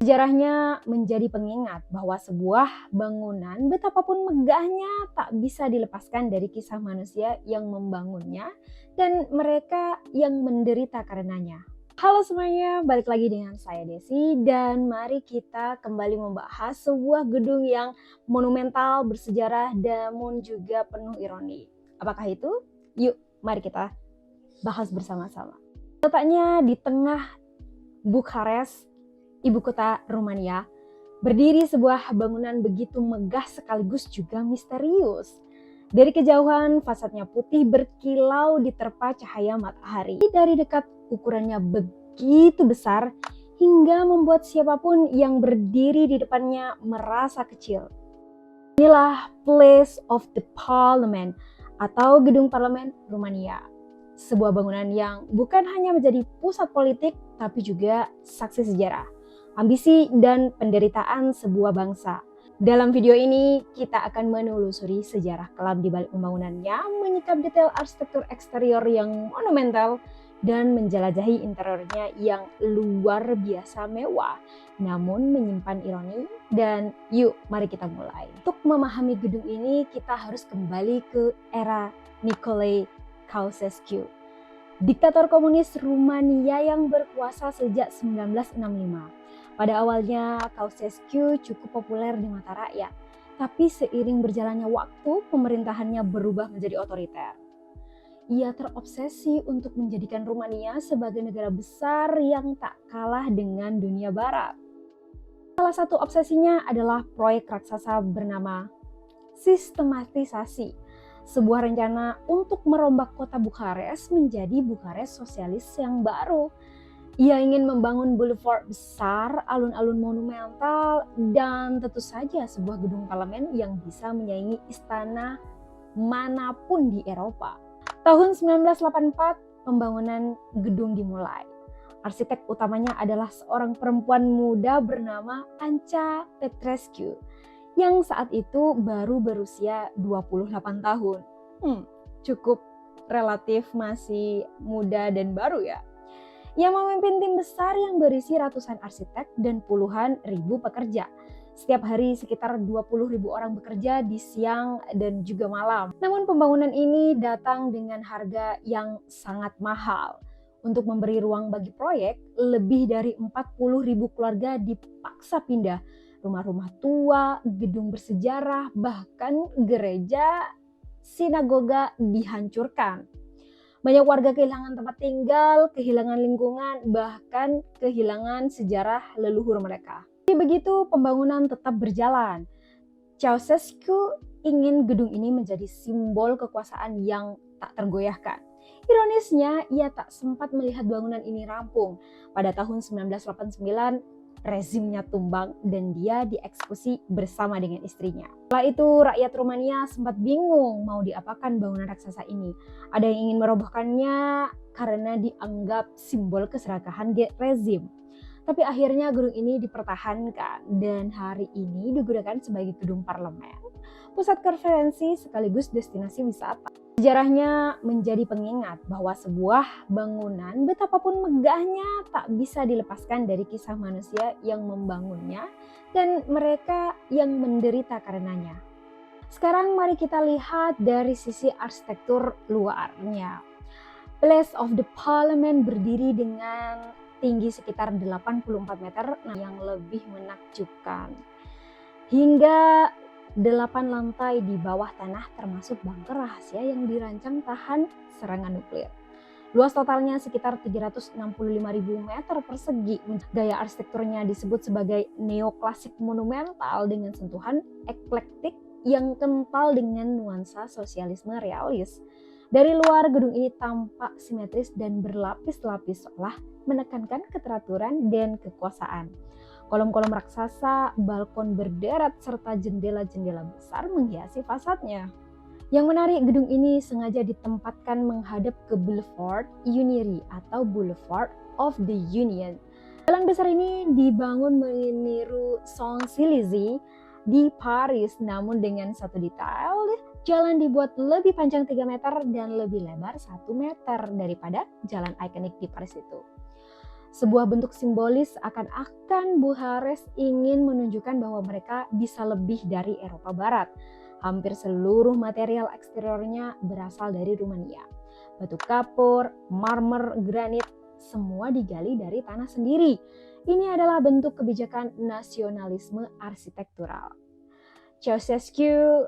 Sejarahnya menjadi pengingat bahwa sebuah bangunan betapapun megahnya tak bisa dilepaskan dari kisah manusia yang membangunnya dan mereka yang menderita karenanya. Halo semuanya, balik lagi dengan saya Desi dan mari kita kembali membahas sebuah gedung yang monumental, bersejarah, namun juga penuh ironi. Apakah itu? Yuk, mari kita bahas bersama-sama. Letaknya di tengah Bukares, ibu kota Rumania, berdiri sebuah bangunan begitu megah sekaligus juga misterius. Dari kejauhan, fasadnya putih berkilau diterpa cahaya matahari. Dari dekat, ukurannya begitu besar hingga membuat siapapun yang berdiri di depannya merasa kecil. Inilah Place of the Parliament atau Gedung Parlemen Rumania. Sebuah bangunan yang bukan hanya menjadi pusat politik, tapi juga saksi sejarah, ambisi, dan penderitaan sebuah bangsa. Dalam video ini, kita akan menelusuri sejarah kelam di balik pembangunannya, menyikap detail arsitektur eksterior yang monumental, dan menjelajahi interiornya yang luar biasa mewah, namun menyimpan ironi. Dan yuk, mari kita mulai. Untuk memahami gedung ini, kita harus kembali ke era Nicolae Ceausescu, diktator komunis Rumania yang berkuasa sejak 1965. Pada awalnya, Ceausescu cukup populer di mata rakyat, tapi seiring berjalannya waktu, pemerintahannya berubah menjadi otoriter. Ia terobsesi untuk menjadikan Rumania sebagai negara besar yang tak kalah dengan dunia barat. Salah satu obsesinya adalah proyek raksasa bernama sistematisasi, sebuah rencana untuk merombak kota Bukares menjadi Bukares sosialis yang baru. Ia ingin membangun boulevard besar, alun-alun monumental, dan tentu saja sebuah gedung parlemen yang bisa menyaingi istana manapun di Eropa. Tahun 1984, pembangunan gedung dimulai. Arsitek utamanya adalah seorang perempuan muda bernama Anca Petrescu, yang saat itu baru berusia 28 tahun. Cukup relatif masih muda dan baru ya. Ia memimpin tim besar yang berisi ratusan arsitek dan puluhan ribu pekerja. Setiap hari sekitar 20.000 orang bekerja di siang dan juga malam. Namun pembangunan ini datang dengan harga yang sangat mahal. Untuk memberi ruang bagi proyek, lebih dari 40.000 keluarga dipaksa pindah. Rumah-rumah tua, gedung bersejarah, bahkan gereja, sinagoga dihancurkan. Banyak warga kehilangan tempat tinggal, kehilangan lingkungan, bahkan kehilangan sejarah leluhur mereka. Begitu pembangunan tetap berjalan. Ceausescu ingin gedung ini menjadi simbol kekuasaan yang tak tergoyahkan. Ironisnya, ia tak sempat melihat bangunan ini rampung. Pada tahun 1989, rezimnya tumbang dan dia dieksekusi bersama dengan istrinya. Setelah itu rakyat Rumania sempat bingung mau diapakan bangunan raksasa ini. Ada yang ingin merobohkannya karena dianggap simbol keserakahan rezim. Tapi akhirnya gedung ini dipertahankan dan hari ini digunakan sebagai gedung parlemen, pusat konferensi sekaligus destinasi wisata. Sejarahnya menjadi pengingat bahwa sebuah bangunan betapapun megahnya tak bisa dilepaskan dari kisah manusia yang membangunnya dan mereka yang menderita karenanya. Sekarang mari kita lihat dari sisi arsitektur luarnya. Place of the Parliament berdiri dengan tinggi sekitar 84 meter yang lebih menakjubkan. Hingga 8 lantai di bawah tanah termasuk bunker rahasia yang dirancang tahan serangan nuklir. Luas totalnya sekitar 365.000 meter persegi. Gaya arsitekturnya disebut sebagai neoklasik monumental dengan sentuhan eklektik yang kental dengan nuansa sosialisme realis. Dari luar, gedung ini tampak simetris dan berlapis-lapis seolah menekankan keteraturan dan kekuasaan. Kolom-kolom raksasa, balkon berderet, serta jendela-jendela besar menghiasi fasadnya. Yang menarik, gedung ini sengaja ditempatkan menghadap ke Boulevard Unieri atau Boulevard of the Union. Jalan besar ini dibangun meniru Champs-Élysées di Paris, namun dengan satu detail, jalan dibuat lebih panjang 3 meter dan lebih lebar 1 meter daripada jalan ikonik di Paris itu. Sebuah bentuk simbolis akan Bukares ingin menunjukkan bahwa mereka bisa lebih dari Eropa Barat. Hampir seluruh material eksteriornya berasal dari Rumania. Batu kapur, marmer, granit, semua digali dari tanah sendiri. Ini adalah bentuk kebijakan nasionalisme arsitektural. Ceausescu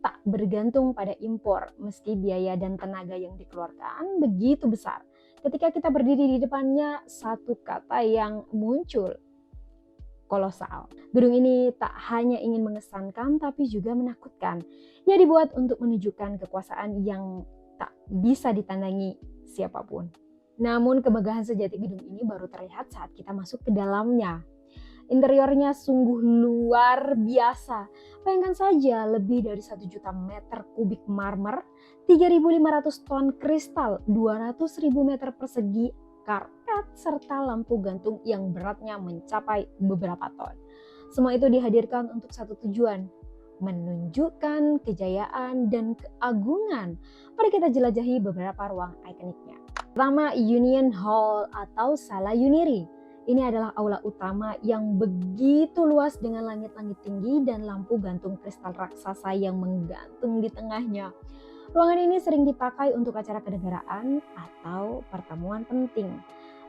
tak bergantung pada impor meski biaya dan tenaga yang dikeluarkan begitu besar. Ketika kita berdiri di depannya, satu kata yang muncul, kolosal. Gedung ini tak hanya ingin mengesankan tapi juga menakutkan. Ia dibuat untuk menunjukkan kekuasaan yang tak bisa ditandangi siapapun. Namun kemegahan sejati gedung ini baru terlihat saat kita masuk ke dalamnya. Interiornya sungguh luar biasa. Bayangkan saja lebih dari 1 juta meter kubik marmer, 3.500 ton kristal, 200.000 meter persegi karpet, serta lampu gantung yang beratnya mencapai beberapa ton. Semua itu dihadirkan untuk satu tujuan, menunjukkan kejayaan dan keagungan. Mari kita jelajahi beberapa ruang ikoniknya. Pertama, Union Hall atau Sala Uniri. Ini adalah aula utama yang begitu luas dengan langit-langit tinggi dan lampu gantung kristal raksasa yang menggantung di tengahnya. Ruangan ini sering dipakai untuk acara kenegaraan atau pertemuan penting.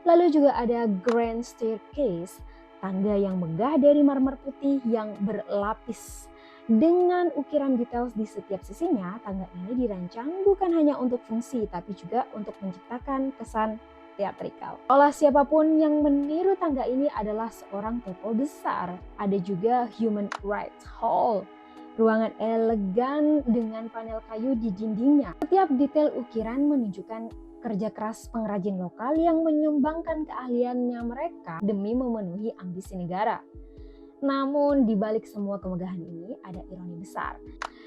Lalu juga ada Grand Staircase, tangga yang megah dari marmer putih yang berlapis. Dengan ukiran detail di setiap sisinya, tangga ini dirancang bukan hanya untuk fungsi tapi juga untuk menciptakan kesan teatrikal. Oleh siapapun yang meniru tangga ini adalah seorang tokoh besar. Ada juga Human Rights Hall, ruangan elegan dengan panel kayu di dindingnya. Setiap detail ukiran menunjukkan kerja keras pengrajin lokal yang menyumbangkan keahliannya mereka demi memenuhi ambisi negara. Namun di balik semua kemegahan ini ada ironi besar.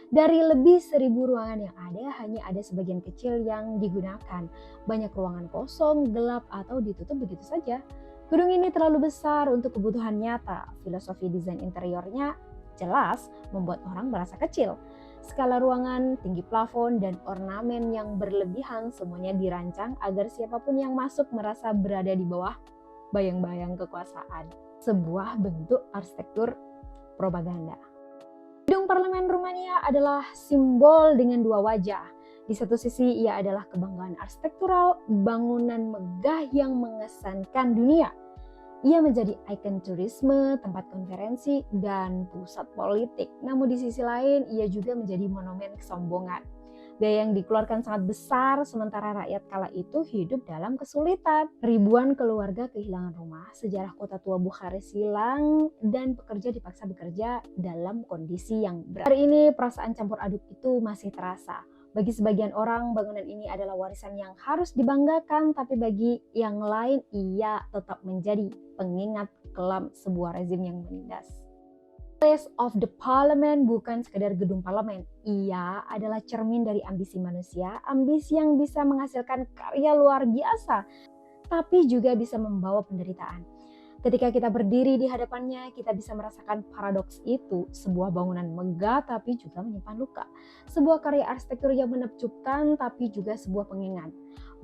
Dari lebih 1.000 ruangan yang ada, hanya ada sebagian kecil yang digunakan. Banyak ruangan kosong, gelap, atau ditutup begitu saja. Gedung ini terlalu besar untuk kebutuhan nyata. Filosofi desain interiornya jelas membuat orang merasa kecil. Skala ruangan, tinggi plafon, dan ornamen yang berlebihan semuanya dirancang agar siapapun yang masuk merasa berada di bawah bayang-bayang kekuasaan. Sebuah bentuk arsitektur propaganda. Gedung Parlemen Rumania adalah simbol dengan dua wajah. Di satu sisi ia adalah kebanggaan arsitektural, bangunan megah yang mengesankan dunia. Ia menjadi ikon turisme, tempat konferensi, dan pusat politik. Namun di sisi lain ia juga menjadi monumen kesombongan. Biaya yang dikeluarkan sangat besar, sementara rakyat kala itu hidup dalam kesulitan. Ribuan keluarga kehilangan rumah, sejarah kota tua Bukares hilang, dan pekerja dipaksa bekerja dalam kondisi yang berat. Hari ini perasaan campur aduk itu masih terasa. Bagi sebagian orang, bangunan ini adalah warisan yang harus dibanggakan, tapi bagi yang lain, ia tetap menjadi pengingat kelam sebuah rezim yang menindas. Place of the Parliament bukan sekedar gedung parlemen. Ia adalah cermin dari ambisi manusia, ambisi yang bisa menghasilkan karya luar biasa, tapi juga bisa membawa penderitaan. Ketika kita berdiri di hadapannya, kita bisa merasakan paradoks itu, sebuah bangunan megah tapi juga menyimpan luka. Sebuah karya arsitektur yang menakjubkan tapi juga sebuah pengingat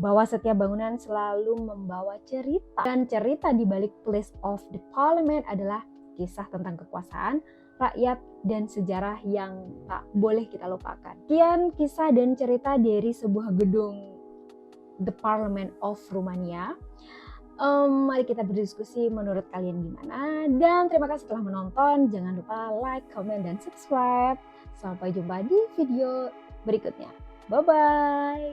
bahwa setiap bangunan selalu membawa cerita. Dan cerita di balik Place of the Parliament adalah kisah tentang kekuasaan, rakyat, dan sejarah yang tak boleh kita lupakan. Sekian kisah dan cerita dari sebuah gedung The Parliament of Rumania. Mari kita berdiskusi menurut kalian gimana. Dan terima kasih telah menonton. Jangan lupa like, comment, dan subscribe. Sampai jumpa di video berikutnya. Bye-bye.